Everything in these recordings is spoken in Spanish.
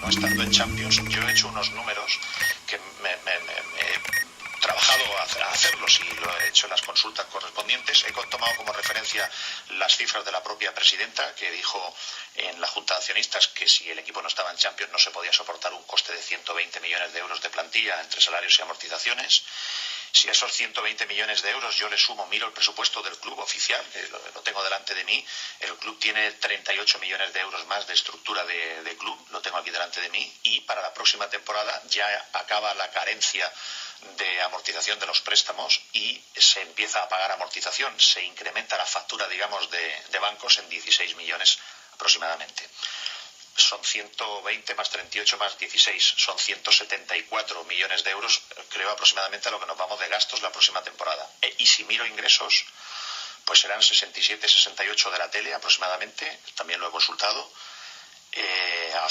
no estando en Champions, yo he hecho unos números que me he trabajado a hacerlos y lo he hecho en las consultas correspondientes. He tomado como referencia las cifras de la propia presidenta, que dijo en la Junta de Accionistas que si el equipo no estaba en Champions no se podía soportar un coste de 120 millones de euros de plantilla entre salarios y amortizaciones. Si a esos 120 millones de euros yo le sumo, miro el presupuesto del club oficial, que lo tengo delante de mí, el club tiene 38 millones de euros más de estructura de club, lo tengo aquí delante de mí, y para la próxima temporada ya acaba la carencia de amortización de los préstamos y se empieza a pagar amortización, se incrementa la factura, digamos, de bancos en 16 millones aproximadamente. Son 120 más 38 más 16, son 174 millones de euros, creo, aproximadamente a lo que nos vamos de gastos la próxima temporada. Y si miro ingresos, pues serán 67, 68 de la tele aproximadamente, también lo he consultado.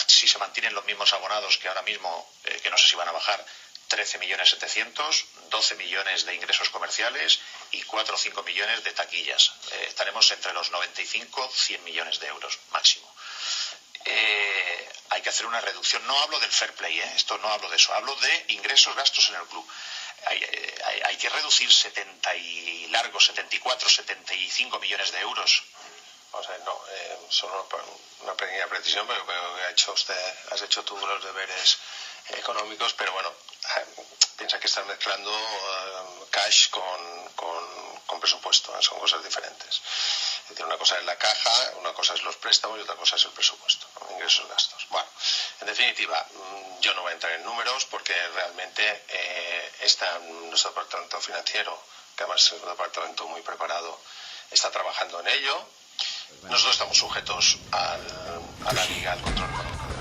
Si se mantienen los mismos abonados que ahora mismo, que no sé si van a bajar, 13.700.000, 12 millones de ingresos comerciales y 4 o 5 millones de taquillas. Estaremos entre los 95, 100 millones de euros máximo. Hay que hacer una reducción. No hablo del fair play, esto no hablo de eso, hablo de ingresos, gastos en el club. Hay que reducir 74, 75 millones de euros. O sea, no, solo una pequeña precisión, pero creo que has hecho tú los deberes económicos, pero bueno, piensa que estás mezclando cash con presupuesto, son cosas diferentes. Es decir, una cosa es la caja, una cosa es los préstamos y otra cosa es el presupuesto, ¿no? Ingresos, gastos. Bueno, en definitiva, yo no voy a entrar en números porque realmente está nuestro departamento financiero, que además es un departamento muy preparado, está trabajando en ello. Nosotros estamos sujetos a la liga, al control económico.